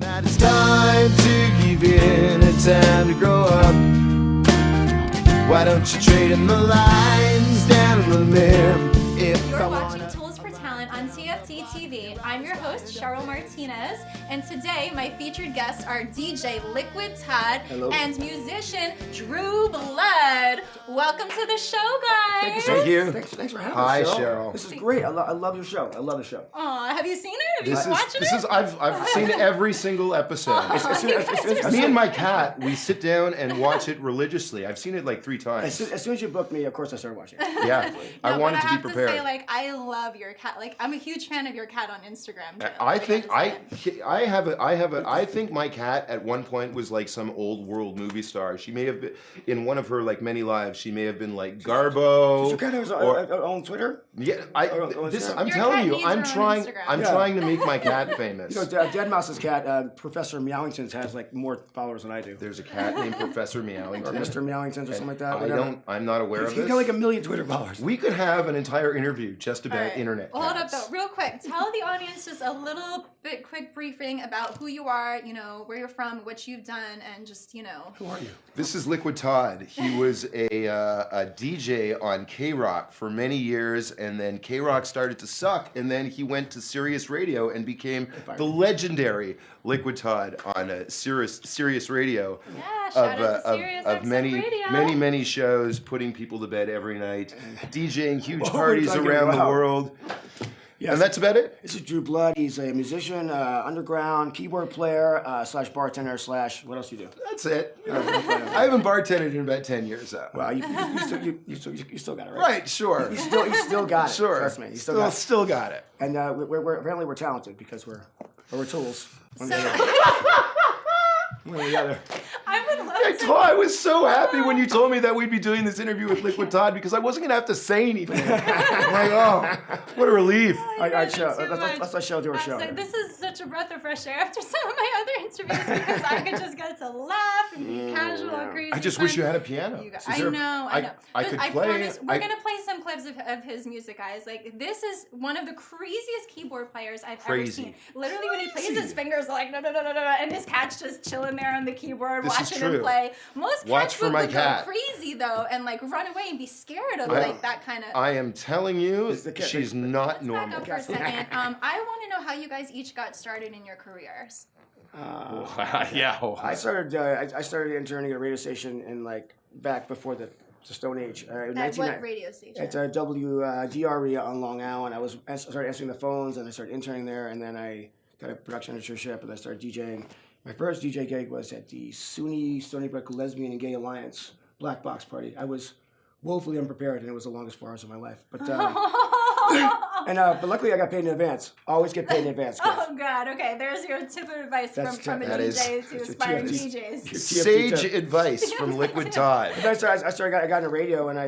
That it's time to give in, it's time to grow up. Why don't you trade in the lines down in the limb? You're watching Tools for Talent on TFT TV. I'm your host, Cheryl Martinez, and today my featured guests are DJ Liquid Todd and musician Drew Blood. Welcome to the show, guys. Thank you. Thanks for having Hi, us, Cheryl. This is great. I love your show. I love the show. Aw, have you seen it? Have you been watching it? I've seen every single episode. Me and my cat, we sit down and watch it religiously. I've seen it like 3 times. As soon as you booked me, of course I started watching it. Yeah, I wanted to be prepared. To say, like, I love your cat. Like, I'm a huge fan of your cat on Instagram too. I think my cat at one point was like some old world movie star. She may have been in one of her like many lives. She may have been like Garbo. Is your cat on Twitter? Yeah, I'm Your telling cat you, needs I'm her own trying. Instagram. I'm trying to make my cat famous. You know, Dead Mouse's cat, Professor Meowingtons, has like more followers than I do. There's a cat named Professor Or Meowington. Mr. Meowingtons or something like that. I'm not aware of He's this. got like 1 million Twitter followers. We could have an entire interview just about Alright. internet Well, hold up cats. though, real quick. Tell the audience just a little bit quick briefing about who you are, you know, where you're from, what you've done, and just, you know. Who are you? This is Liquid Todd. He was a DJ on K-Rock for many years, and then K-Rock started to suck, and then he went to Sirius Radio and became the legendary Liquid Todd on Sirius Radio. Yeah, shout out to Sirius of XM many shows, putting people to bed every night, DJing huge Whoa, parties we're talking around the about- world. Yes. And that's about it? This is Drew Blood. He's a musician, underground, keyboard player, / bartender / what else do you do? That's it. I haven't bartended in about 10 years though. Well, you still got it, right? Right, sure. You still got it. Sure. Trust me. You still got it. Still got it. And apparently we're talented because we're tools. One So, or the other. I would love to. I was so happy when you told me that we'd be doing this interview with Liquid Todd because I wasn't gonna have to say anything. I'm like, oh, what a relief. All right, show. Let's show do our show. Like, this is such a breath of fresh air after some of my other interviews because I could just get to laugh and be casual and crazy. I just wish you had a piano. I know. I But could I play. promise we're gonna play some clips of his music, guys. Like, this is one of the craziest keyboard players I've ever seen. Literally, when he plays, his fingers are like no, and his cat's just chilling there on the keyboard, This is watching true. him play. Most Watch cats for would my go cat. crazy though, and like run away and be scared of like that kind of. I am telling you, It's the cat. she's not Let's back normal. up for a second. I want to know how you guys each got started in your careers. Yeah. I started interning at a radio station in like back before the Stone Age. At what radio station? At WDRE on Long Island. I started answering the phones and I started interning there, and then I got a production internship and I started DJing. My first DJ gig was at the SUNY Stony Brook Lesbian and Gay Alliance Black Box Party. I was woefully unprepared, and it was the longest 4 hours of my life. But but luckily I got paid in advance. Always get paid in advance, guys. Oh God! Okay, there's your tip of advice from a that DJ is- to aspiring DJs. Sage advice from Liquid Todd. I got into radio, and I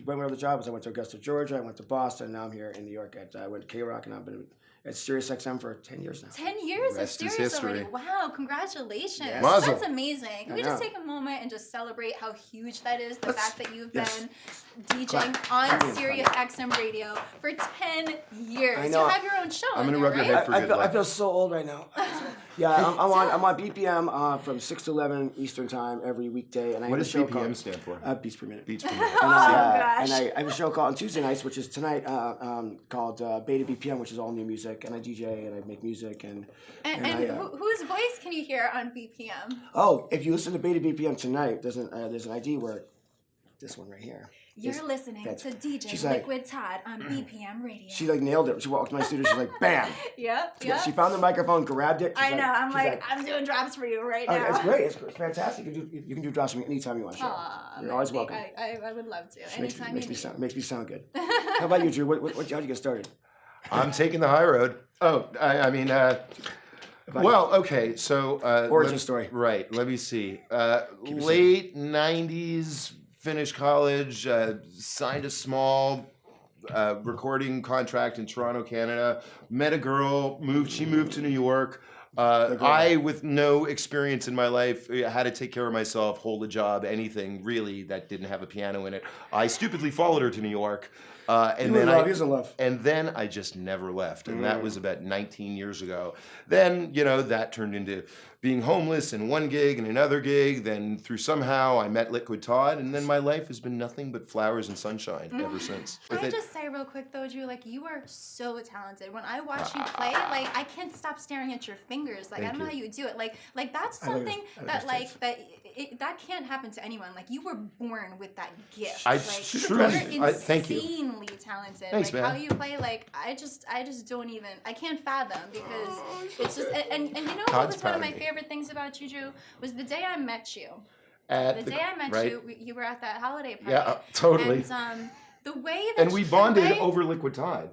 went where the job was. I went to Augusta, Georgia. I went to Boston. And now I'm here in New York. I went to K-Rock, and I've been at Sirius XM for 10 years now. 10 years Rest of is Sirius history. already. Wow, congratulations. Yes. Mazel. That's amazing. Can we just take a moment and just celebrate how huge that is? The fact that you've been DJing on Sirius XM radio for 10 years. I know. You have your own show. I'm gonna on rub there, your right? head for good I luck. feel so old right now. Yeah, I'm on BPM from 6 to 11 Eastern time every weekday, and I What have does a show BPM called stand for? Beats per minute. Beats per minute. gosh. And I have a show called on Tuesday nights, which is tonight, called Beta BPM, which is all new music, and I DJ and I make music and Whose voice can you hear on BPM? oh, if you listen to Beta BPM tonight, there's an ID where this one right here. You're listening to DJ she's like- Liquid Todd on BPM radio. She like nailed it. She walked to my studio. She's like, bam. Yep. She found the microphone, grabbed it. I know. I'm she's like, I'm doing drops for you right oh, now. it's great. It's fantastic. You can do drops for me anytime you want. Cheryl. You're always welcome. I would love to. Makes Anytime me you need. makes me sound good. How about you, Drew? How'd you get started? I'm taking the high road. Oh, I mean, well, okay. So Origin story. Right. Let me see. Late '90s, finished college, signed a small recording contract in Toronto, Canada. Met a girl. She moved to New York. I, with no experience in my life, had to take care of myself, hold a job, anything really that didn't have a piano in it. I stupidly followed her to New York. And then he was in love. And then I just never left. And that was about 19 years ago. Then, that turned into being homeless and one gig and another gig. Then through somehow I met Liquid Todd. And then my life has been nothing but flowers and sunshine ever since. Can I just say real quick though, Drew, you are so talented. When I watch you play, I can't stop staring at your fingers. I don't know how you do it. That's something that can't happen to anyone. You were born with that gift. Thank you. Insanely talented. Thanks, man. How you play, I just don't even, I can't fathom because it's just, and you know what was one of my favorite things about you, Drew, was the day I met you. The day I met you, you were at that holiday party. Yeah, totally. And the way that we bonded over Liquid Tide.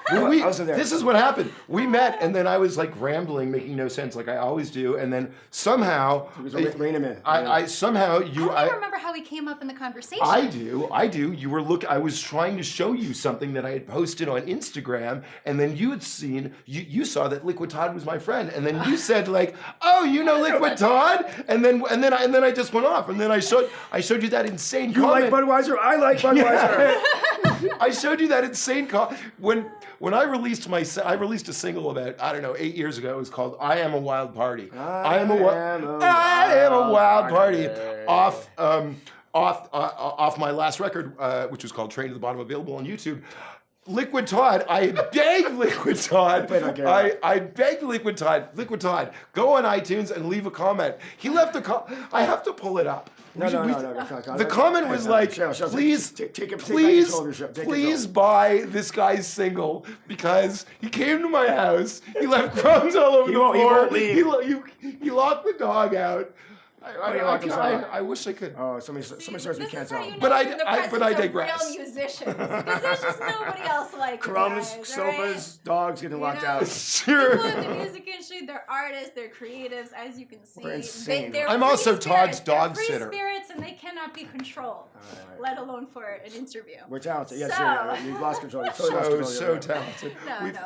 This is what happened. We met, and then I was rambling, making no sense, like I always do, and then somehow it was rein him in. I don't remember how we came up in the conversation. I do. You were I was trying to show you something that I had posted on Instagram, and then you had seen, you saw that Liquid Todd was my friend, and then you said oh, you know Liquid Todd, and then I just went off, and then I showed you that insane comment. You like Budweiser? I like Budweiser. I showed you that insane when I released a single about 8 years ago. It was called "I Am a Wild Party." I am a wild party. Off my last record, which was called "Train to the Bottom," available on YouTube. Liquid Todd, I begged Liquid Todd. I begged Liquid Todd, go on iTunes and leave a comment. He left I have to pull it up. No. The comment was please buy this guy's single because he came to my house. He left crumbs all over the floor. He won't leave. He locked the dog out. I wish I could. Oh, somebody starts we can't tell. But I digress. Real musicians, because there's just nobody else like crumbs, guys, sofas, right? dogs getting locked out. Sure. People in the music industry, they're artists, they're creatives, as you can see. We're insane. I'm also Todd's dog they're sitter. Free spirits, and they cannot be controlled, let alone for an interview. We're talented. Yes, you've lost control. You've totally lost control. So talented.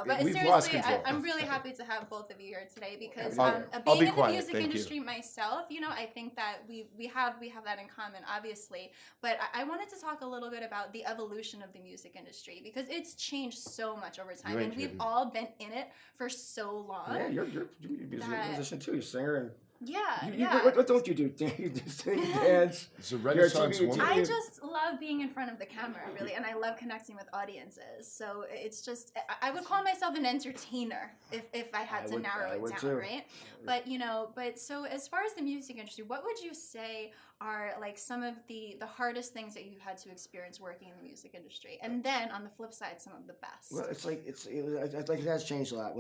But seriously, I'm really happy to have both of you here today because being in the music industry myself, I think that we have that in common, obviously. But I wanted to talk a little bit about the evolution of the music industry because it's changed so much over time, and we've all been in it for so long. Yeah, you're a musician too. You're a singer and. Yeah. What don't you do? You sing, dance. It's a Renaissance woman. I just love being in front of the camera, really, and I love connecting with audiences. So it's just, I would call myself an entertainer if I had to narrow it down, too. Right? But so as far as the music industry, what would you say are some of the hardest things that you've had to experience working in the music industry, and then on the flip side, some of the best? Well, it has changed a lot.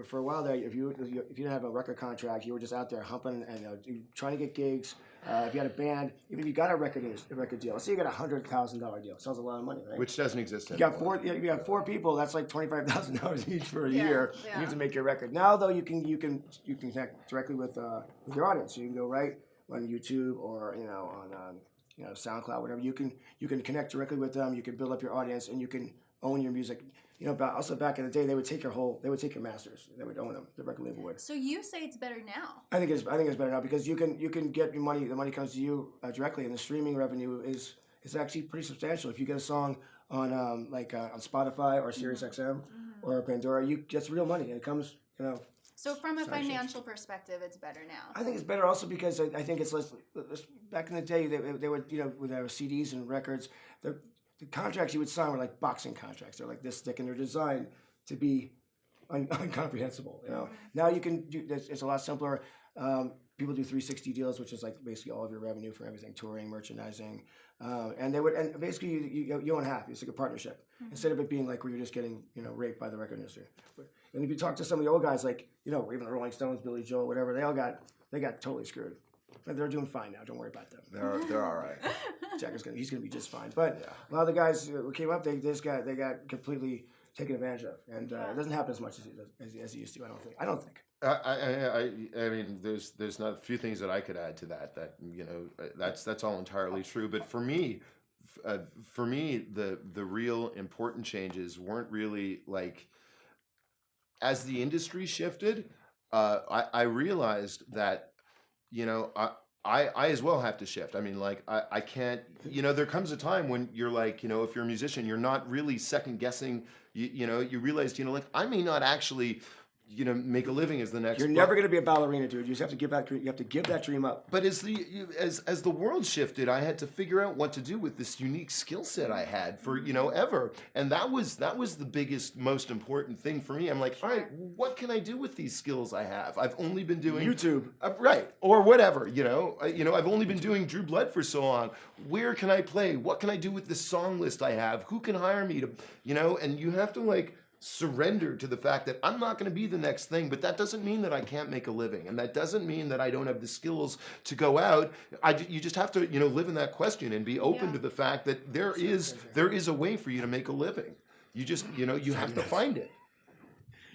For a while there, if you didn't have a record contract, you were just out there humping and trying to get gigs. If you had a band, even if you got a record deal, let's say you got $100,000 deal. Sounds a lot of money, right? Which doesn't exist anymore. You got four people. That's like $25,000 each for a year. Yeah. You need to make your record. Now though, you can connect directly with your audience. You can go right on YouTube or on SoundCloud, whatever. You can connect directly with them. You can build up your audience and you can own your music. But also back in the day, they would take your masters. They would own them. The record label would. So you say it's better now? I think it's better now because you can get your money. The money comes to you directly, and the streaming revenue is actually pretty substantial. If you get a song on on Spotify or SiriusXM or Pandora, that's real money, and it comes So from a financial perspective, it's better now. I think it's better also because I think it's less. Back in the day, they would with our CDs and records, the contracts you would sign were like boxing contracts. They're like this thick, and they're designed to be incomprehensible. Now you can do. It's a lot simpler. People do 360 deals, which is basically all of your revenue for everything, touring, merchandising, and basically you own half. It's like a partnership instead of it being where you're just getting raped by the record industry. And if you talk to some of the old guys, even the Rolling Stones, Billy Joel, whatever, they got totally screwed. But they're doing fine now. Don't worry about them. They're all right. He's gonna be just fine. But a lot of the guys who came up, they got completely taken advantage of, and it doesn't happen as much as it used to. I don't think. I mean, there's not a few things that I could add to that. That's all entirely true. But for me, the real important changes weren't really as the industry shifted. I realized that, you know, I as well have to shift. I mean, like, I can't, you know, there comes a time when you're like, you know, if you're a musician, you're not really second guessing, you know, you realize, you know, like, I may not actually, you know, make a living as the next. You're never going to be a ballerina, dude. You just have to give that dream. You have to give that dream up. But as the world shifted, I had to figure out what to do with this unique skill set I had for, you know, ever. And that was the biggest, most important thing for me. I'm like, all right, what can I do with these skills I have? I've only been doing YouTube, right, or whatever. You know, I've only been doing Drew Blood for so long. Where can I play? What can I do with this song list I have? Who can hire me to, you know? And you have to like surrender to the fact that I'm not going to be the next thing, but that doesn't mean that I can't make a living, and that doesn't mean that I don't have the skills to go out. You just have to, you know, live in that question and be open to the fact that there is a way for you to make a living. You just, you know, you have to find it.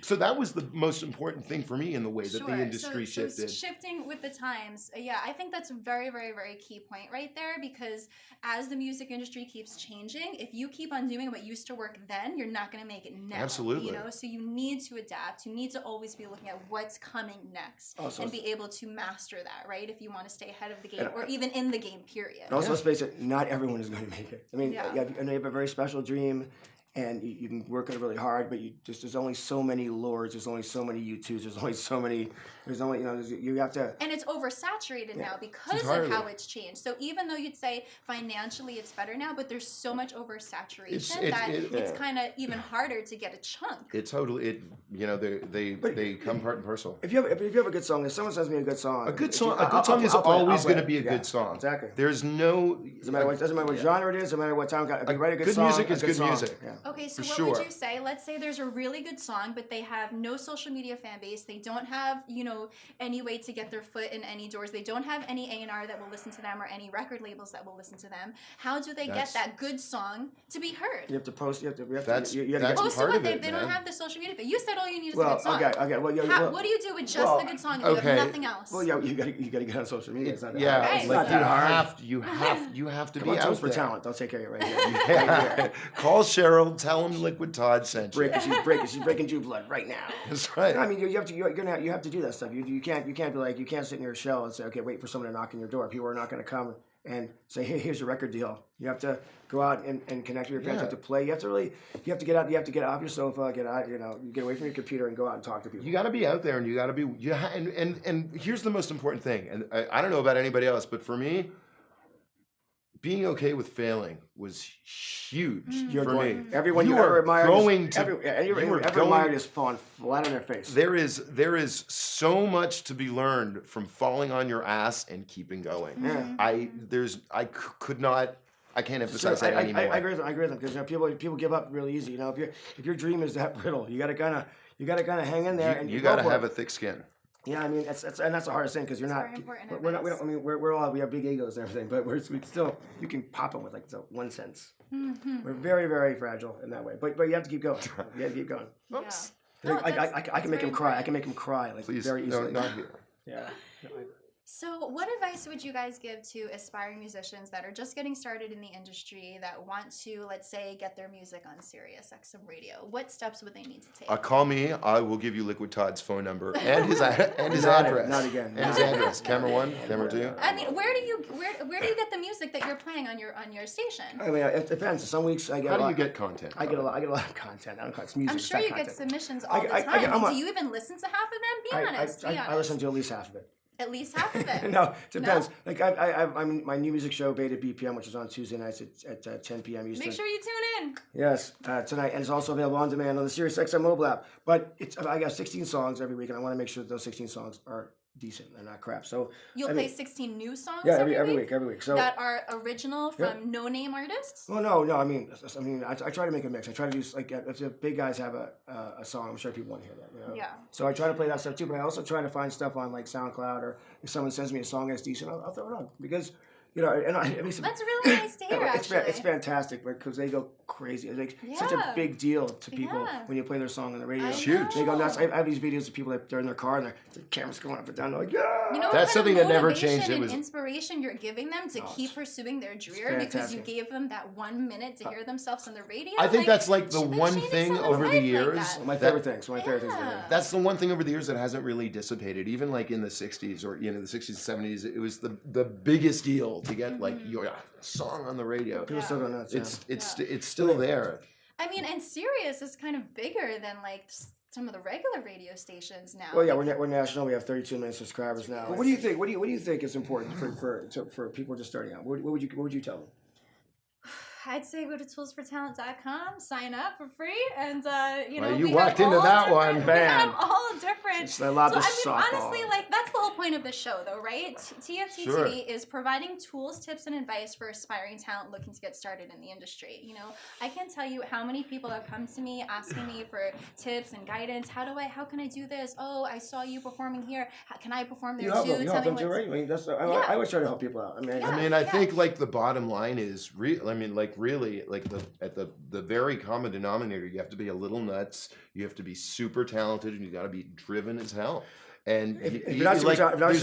So that was the most important thing for me in the way that the industry shifted. So shifting with the times, yeah, I think that's a very, very, very key point right there, because as the music industry keeps changing, if you keep on doing what used to work then, you're not going to make it now. Absolutely. You know, so you need to adapt. You need to always be looking at what's coming next and be able to master that, right? If you want to stay ahead of the game or even in the game, period. And also, let's face it, not everyone is going to make it. I mean, you have a very special dream. And you can work it really hard, but there's only so many lords, there's only so many YouTubes, there's only, you know, you have to. And it's oversaturated now because of how it's changed. So even though you'd say financially it's better now, but there's so much oversaturation it's kind of even harder to get a chunk. It totally, you know, they come part and parcel. If you have a good song, if someone sends me a good song, a good song is always going to be a good song. Exactly. There's no. Doesn't matter what genre it is, doesn't matter what time. If you write a good song, music is good music. Yeah. Okay, so what would you say? Let's say there's a really good song, but they have no social media fan base. They don't have, you know, any way to get their foot in any doors. They don't have any A&R that will listen to them or any record labels that will listen to them. How do they get that good song to be heard? You have to post. You have to that's post part to of what? it. They don't have the social media. But you said all you need is a good song. Okay. Well, what do you do with just the good song if you have nothing else? Well, yeah, you got to get on social media. It's not that hard. It's not that hard. You have to be out Toast there. for talent. Don't take care of it right here. Call Cheryl. Tell him Liquid Todd sent you. She's breaking Jew blood right now. That's right. I mean, you have to do that stuff. You can't be like, you can't sit in your shell and say, okay, wait for someone to knock on your door. People are not going to come and say, hey, here's your record deal. You have to go out and connect with your fans. You have to play. You have to get out. You have to get off your sofa. Get out. You know, get away from your computer and go out and talk to people. You got to be out there, and you got to be. And here's the most important thing. And I don't know about anybody else, but for me, being okay with failing was huge for me. Everyone you ever admired, admired is falling flat on their face. There is so much to be learned from falling on your ass and keeping going. Yeah. I can't emphasize that anymore. I agree with them because, you know, people give up really easy. You know, if your dream is that brittle, you gotta kind of hang in there, and you gotta have a thick skin. Yeah, I mean that's the hardest thing because you're not. We have big egos and everything, but we still, you can pop them with like 1 cent. We're very, very fragile in that way, but you have to keep going. You have to keep going. Oops. Yeah. I can make him cry. I can make him cry like Please, very easily. No, not here. Yeah. So what advice would you guys give to aspiring musicians that are just getting started in the industry that want to, let's say, get their music on Sirius XM radio? What steps would they need to take? Call me. I will give you Liquid Todd's phone number and his address. Not again. And his address. Camera 1, camera 2. I mean, where do you get the music that you're playing on your station? I mean, it depends. Some weeks I get. How do you get content? I get a lot of content. I don't call it music. I'm sure you get submissions all the time. Do you even listen to half of them? Be honest. I listen to at least half of it. At least half of it. No, it depends. No? Like I'm my new music show, Beta BPM, which is on Tuesday nights at 10 p.m. Eastern. Make sure you tune in. Yes, tonight, and it's also available on demand on the Sirius XM mobile app. But I got 16 songs every week, and I want to make sure that those 16 songs are decent and not crap. So you'll play 16 new songs. Yeah, every week. So that are original from no-name artists. Well, no. I mean, I try to make a mix. I try to do like if the big guys have a song, I'm sure people want to hear that. You know? Yeah. So I try to play that stuff too, but I also try to find stuff on like SoundCloud, or if someone sends me a song that's decent, I'll throw it on because, you know, and I mean, that's really nice to hear. It's fantastic because they go. crazy. It's like such a big deal to people when you play their song on the radio. It's huge. They go nuts. I have these videos of people that they're in their car and the camera's going up and down. They're like, yeah. You know, that's something that never changed. It was inspiration you're giving them to keep pursuing their dream because you gave them that 1 minute to hear themselves on the radio. I think that's like the one thing over the years. My favorite thing. That's the one thing over the years that hasn't really dissipated. Even like in the 60s or the 60s and 70s, it was the biggest deal to get like your song on the radio. People still go nuts. It's still there. I mean, and Sirius is kind of bigger than like some of the regular radio stations now. Well, yeah, we're national. We have 32 million subscribers now. What do you think? What do you think is important for people just starting out? What would you tell them? I'd say go to toolsfortalent.com, sign up for free, and you walked into that one, bam. We have all different. It's a lot of honestly, like that's the whole point of the show, though, right? TFT TV is providing tools, tips, and advice for aspiring talent looking to get started in the industry. You know, I can't tell you how many people have come to me asking me for tips and guidance. How can I do this? Oh, I saw you performing here. Can I perform there too? You help them too, right? I mean, I always try to help people out. I think like the bottom line is really, like at the very common denominator, you have to be a little nuts, you have to be super talented, and you got to be driven as hell. And if you're not super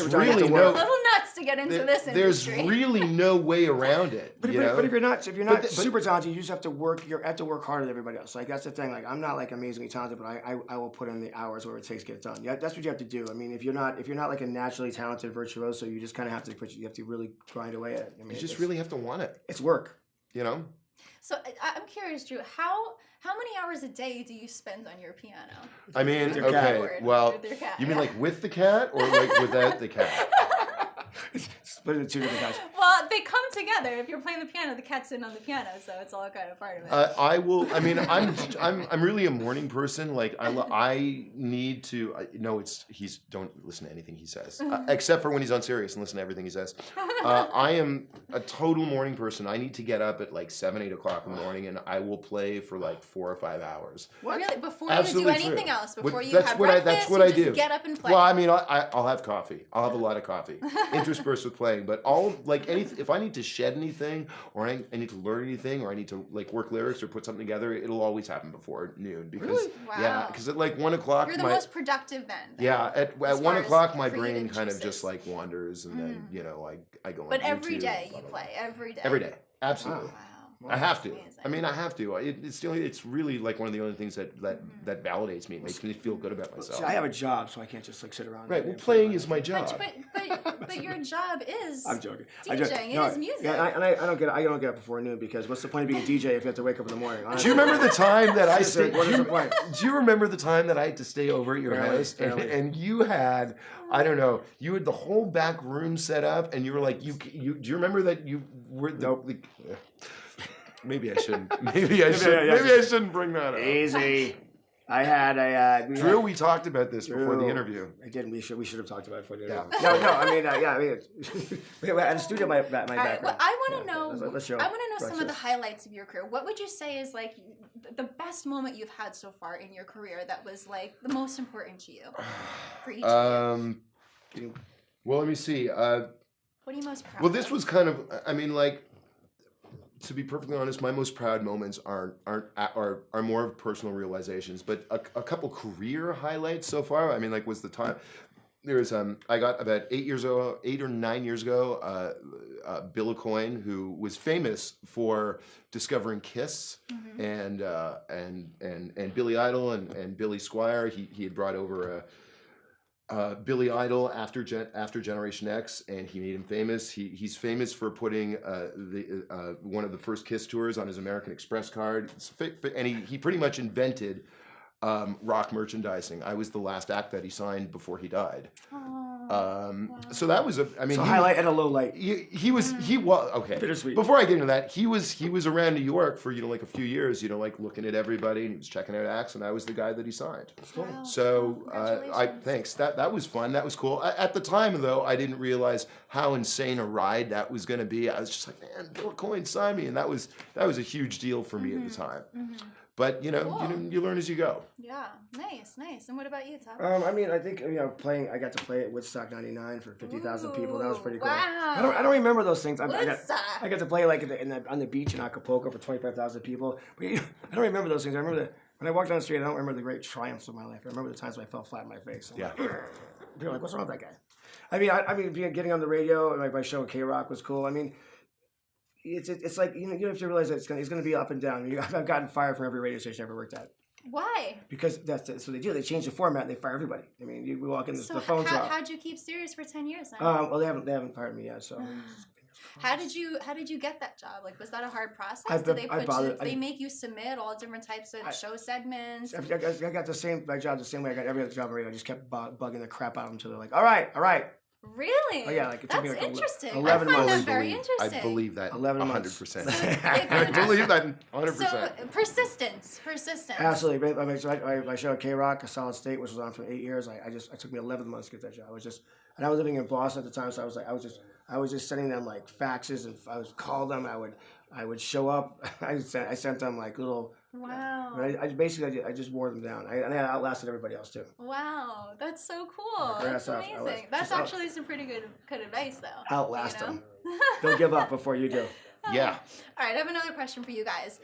talented, we're a little nuts to get into this industry. There's really no way around it. But if you're not super talented, you just have to work. You have to work harder than everybody else. Like that's the thing. Like I'm not like amazingly talented, but I will put in the hours where it takes to get it done. Yeah, that's what you have to do. I mean, if you're not like a naturally talented virtuoso, you just kind of have to really grind away at it. I mean, you just really have to want it. It's work. You know. So I'm curious, Drew, how many hours a day do you spend on your piano? I mean, okay, well, you mean like with the cat or like without the cat? Split into two different guys. Well, they come together. If you're playing the piano, the cat's sitting on the piano, so it's all kind of part of it. I'm really a morning person. Like I need to. Don't listen to anything he says, except for when he's on Sirius and listen to everything he says. I am a total morning person. I need to get up at like 7, 8 o'clock in the morning, and I will play for like 4 or 5 hours. What? Really? Before you do anything else? Before you have breakfast, that's what I do. Get up and play. Well, I mean, I'll have coffee. I'll have a lot of coffee, interspersed with playing. But if I need to shed anything, or I need to learn anything, or I need to like work lyrics or put something together, it'll always happen before noon. Because really? Wow. because at like 1 o'clock, you're the most productive then. Yeah, at 1 o'clock, my brain kind of just like wanders, and then I go. But every day you play. Every day. Every day, absolutely. Wow. I have to. Amazing. I mean, I have to. It's really like one of the only things that validates me. It makes me feel good about myself. See, I have a job, so I can't just like sit around. Right. Well, playing is my job. But your job is. I'm joking. DJing. It is music. Yeah, and I don't get up before noon because what's the point of being a DJ if you have to wake up in the morning? Honestly. Do you remember the time that I stayed? What is the point? Do you remember the time that I had to stay over at your house and you had, I don't know, you had the whole back room set up and you were like, do you remember that you were Maybe I shouldn't. Maybe I shouldn't bring that up. Easy. I had a Drew. We talked about this before the interview. I did. We should have talked about it before the interview. No. I mean, at the studio, my background. Well, I want to know. Let's show. I want to know some of the highlights of your career. What would you say is like the best moment you've had so far in your career that was like the most important to you? For each of you? Well, let me see. What are you most proud of? Well, this was kind of. I mean, like. To be perfectly honest, my most proud moments are more of personal realizations, but a couple career highlights so far. I mean, like was the time there's I got about 8 or 9 years ago, Bill Coyne, who was famous for discovering Kiss and Billy Idol and Billy Squire. He had brought over Billy Idol after Generation X, and he made him famous. He's famous for putting one of the first Kiss tours on his American Express card, and he pretty much invented rock merchandising. I was the last act that he signed before he died. So that was highlight and a low light. He was okay. Bittersweet. Before I get into that, he was around New York for like a few years. Like looking at everybody, and he was checking out acts, and I was the guy that he signed. Cool. Wow. So thanks. That was fun. That was cool. At the time though, I didn't realize how insane a ride that was going to be. I was just like, man, Bill Coyne signed me, and that was a huge deal for me at the time. But Cool. you learn as you go. Yeah, nice. And what about you, Todd? I mean, I think I got to play at Woodstock '99 for 50,000 people. That was pretty cool. Wow. I don't remember those things. I Woodstock. got to play like on the beach in Acapulco for 25,000 people. But I don't remember those things. I remember when I walked down the street. I don't remember the great triumphs of my life. I remember the times when I fell flat in my face. Yeah. People are like, "What's wrong with that guy?" I mean, getting on the radio, like my show at K-Rock was cool. I mean, it's like you have to realize that it's gonna be up and down. I've gotten fired from every radio station I ever worked at. Why? Because that's what they do. They change the format and they fire everybody. I mean, we walk in, the phone's off. How'd you keep serious for 10 years then? Well, they haven't fired me yet. So. How did you get that job? Like, was that a hard process? Did they make you submit all different types of show segments? I got my job the same way I got every other job on radio. I just kept bugging the crap out of them until they're like, all right. Really? Oh, yeah, like it took That's me like interesting. 11 months. That's very interesting. I believe that 11 I believe that 100%. So persistence. Absolutely. My show at K-Rock, A Solid State, which was on for 8 years. It took me 11 months to get that job. And I was living in Boston at the time, so I was just sending them like faxes, and I would call them. I would show up. I sent them like little. Wow. I just wore them down. And I outlasted everybody else too. Wow, that's so cool. That's amazing. That's actually some pretty good advice, though. Outlast them. Don't give up before you do. Yeah. All right, I have another question for you guys.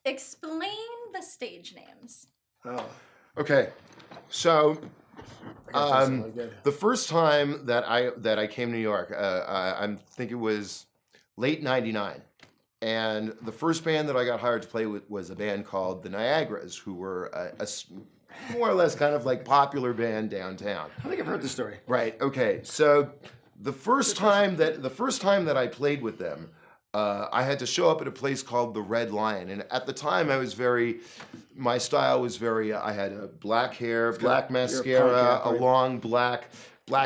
Explain the stage names. Oh. Okay. So, Really good. the first time that I came to New York, I think it was late '99. And the first band that I got hired to play with was a band called the Niagaras, who were a more or less kind of like popular band downtown. I think I've heard the story. Right. Okay. So the first time that I played with them, I had to show up at a place called the Red Lion, and at the time my style was very. I had black hair, black mascara, a long black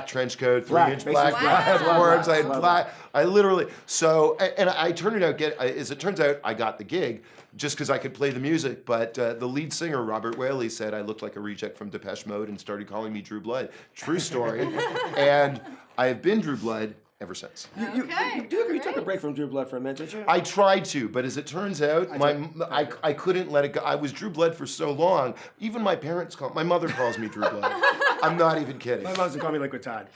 trench coat, 3-inch black platforms. I had black. I literally. So, and I turned out as it turns out, I got the gig just because I could play the music. But the lead singer, Robert Whaley, said I looked like a reject from Depeche Mode and started calling me Drew Blood. True story. And I have been Drew Blood ever since. You took a break from Drew Blood for a minute, didn't you? I tried to, but as it turns out, I couldn't let it go. I was Drew Blood for so long. Even my mother calls me Drew Blood. I'm not even kidding. My mom doesn't call me Liquid Todd.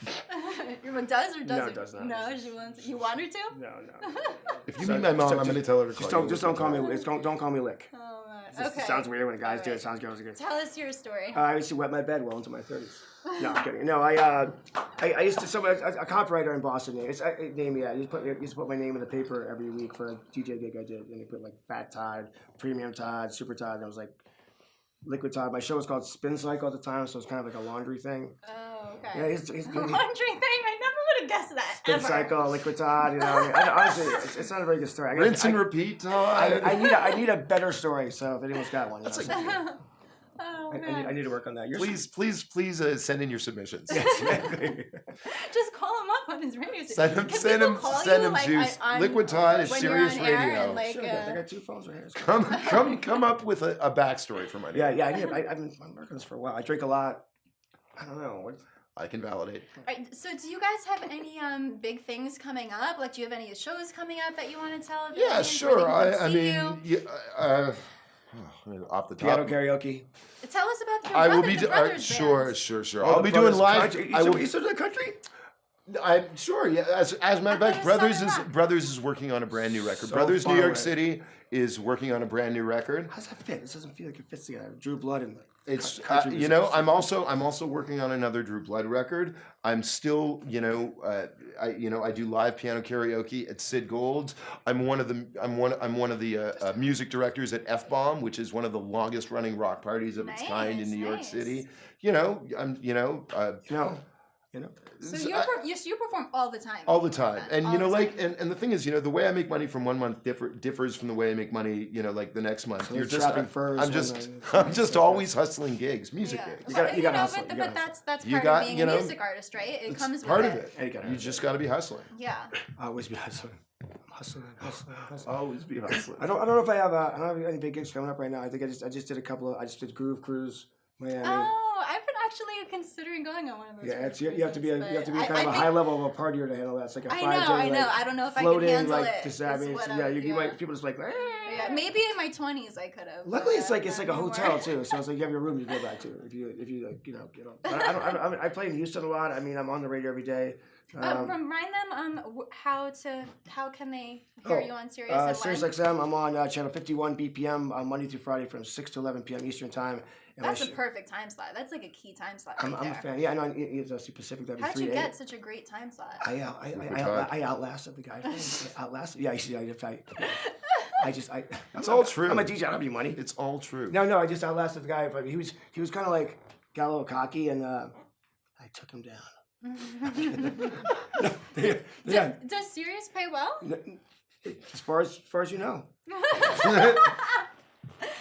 Your mom does or doesn't? No, does not. No, she wants. You want her to? No. If you meet my mom, I'm going to tell her to call you. Just don't call me. Don't call me Lick. Oh my. Okay. It sounds weird when guys do it. It sounds good. Tell us your story. I used to wet my bed well into my 30s. No, I'm kidding. No, I used to. A copywriter in Boston named me. I used to put my name in the paper every week for a DJ gig I did, and they put like Fat Todd, Premium Todd, Super Todd, and I was like Liquid Todd. My show was called Spin Cycle at the time, so it was kind of like a laundry thing. Oh, okay. Yeah, laundry thing. I never would have guessed that. Spin Cycle, Liquid Todd. Honestly, it's not a very good story. Rinse and repeat, Todd. I need a better story. So if anyone's got one, Oh, man. I need to work on that. Please send in your submissions. Just call him up on his radio station. Send him to Liquid Todd is Sirius Radio. Sure, I got 2 phones right here. Come up with a backstory for my name. Yeah. I've been working on this for a while. I drink a lot. I don't know. I can validate. Right, so do you guys have any big things coming up? Like, do you have any shows coming up that you want to tell? Yeah, sure. Off the top. Piano karaoke. Tell us about I will be sure. I'll be doing live. You still do the country? I'm sure. Yeah. As a matter of fact, Brothers is working on a brand new record. So Brothers New York away. City is working on a brand new record. How does that fit? This doesn't feel like it fits together. Drew Blood and it's country. I'm also working on another Drew Blood record. I'm still I do live piano karaoke at Sid Gold's. I'm one of the music directors at F-Bomb, which is one of the longest running rock parties of its kind in New York City. So you perform all the time. All the time, and and the thing is, the way I make money from one month differs from the way I make money, like the next month. So I'm just always hustling gigs, music gigs. You gotta hustle. But that's part of being a music artist, right? It comes part with of it. You just got to be hustling. Yeah. Always be hustling. Hustling. Always be hustling. I don't know if I have any big gigs coming up right now. I think I just did a couple of. I just did Groove Cruise, Miami. Oh, actually considering going on one of those. Yeah, it's, you have to be cruises, kind but of a think- high level of a partier to handle that. It's like a 5 day. I know. I don't know if I can floating, handle like, it. Just, I mean, you might people just like. Yeah, maybe in my 20s I could have. Luckily, it's like a hotel too, so it's like you have your room you go back to if you like, get up. I play in Houston a lot. I mean, I'm on the radio every day. Remind them how can they hear you on Sirius and Sirius when? XM. I'm on channel 51 BPM Monday through Friday from 6 to 11 p.m. Eastern time. And That's a perfect time slot. That's like a key time slot. I'm a fan. Yeah, I know. It's Pacific. That'd be How did you 3 to 8. get such a great time slot? I outlasted the guy. Outlasted. Yeah, It's all true. I'm a DJ. I don't have any money. It's all true. No. I just outlasted the guy. But he was kind of like got a little cocky, and I took him down. Yeah. Does Sirius pay well? As far as you know.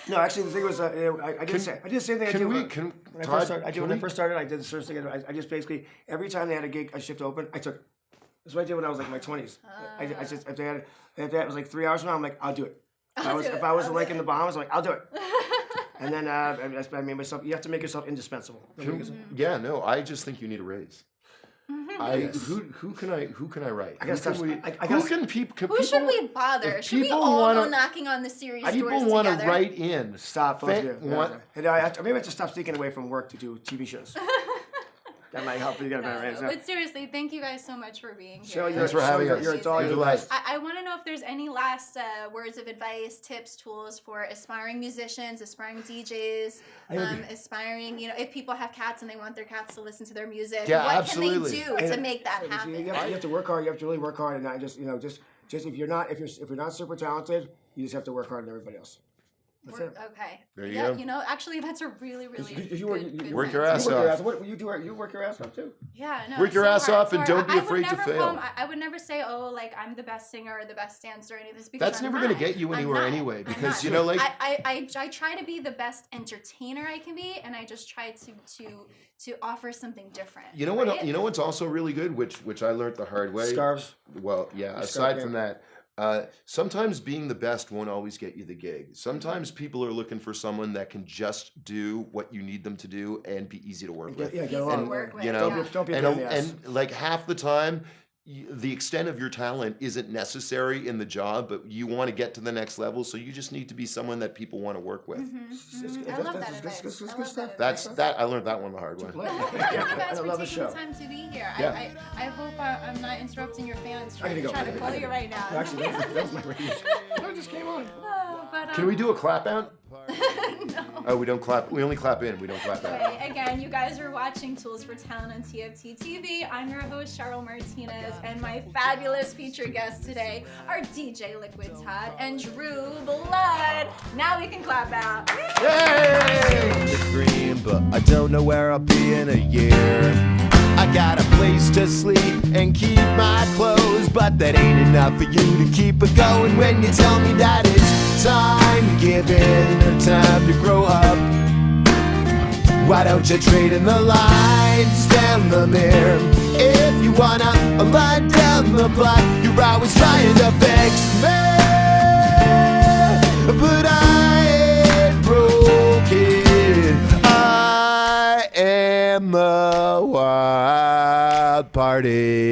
No, actually, the thing was, I did the same thing I did when I first started. I did the first thing. I just basically every time they had a gig, a shift open, I took it. That's what I did when I was like in my 20s. I just if that was like 3 hours from now, I'm like, I'll do it. If I was like in the Bahamas, I'm like, I'll do it. And then I made myself. You have to make yourself indispensable. I just think you need a raise. Who can I write? Who should we bother? Should we all go knocking on the Sirius doors together? People want to write in. Stop. Maybe I have to stop sneaking away from work to do TV shows. That might help you get a better raise. But seriously, thank you guys so much for being here. Thanks for having us. You're the best. I want to know if there's any last words of advice, tips, tools for aspiring musicians, aspiring DJs, aspiring, if people have cats and they want their cats to listen to their music. What can they do to make that happen? You have to work hard. You have to really work hard, and not just if you're not super talented, you just have to work harder than everybody else. That's it. Okay. There you go. Actually, that's a really, really good work your ass off. You work your ass off too. Yeah, no. Work your ass off and don't be afraid to fail. I would never say, I'm the best singer or the best dancer or any of this. Because that's never going to get you anywhere anyway. Because I try to be the best entertainer I can be, and I just try to offer something different. You know what? Right? You know what's also really good, which I learned the hard way. Scarves. Well, yeah. Aside from that. Sometimes being the best won't always get you the gig. Sometimes people are looking for someone that can just do what you need them to do and be easy to work with. Yeah, get along. Don't be a pain in the ass. And like half the time, the extent of your talent isn't necessary in the job, but you want to get to the next level, so you just need to be someone that people want to work with. I love that advice. I learned that one the hard way. Thank you guys for taking the time to be here. Yeah. I hope I'm not interrupting your fans trying to to call you right now. Actually, that was my radio. I just came on. Can we do a clap out? No. Oh, we don't clap. We only clap in. We don't clap out. Okay, again, you guys are watching Tools for Talent on TFT TV. I'm your host, Cheryl Martinez, and my fabulous featured guests today are DJ Liquid Todd and Drew Blood. Now we can clap out. Yay! The green, but I don't know where I'll be in a year. I got a place to sleep and keep my clothes, but that ain't enough for you to keep it going when you tell me that it's time to give in or time to grow up. Why don't you trade in the lines down the mirror? If you wanna lie down the block, you're always trying to fix me, but I ain't broken. I am the wild party.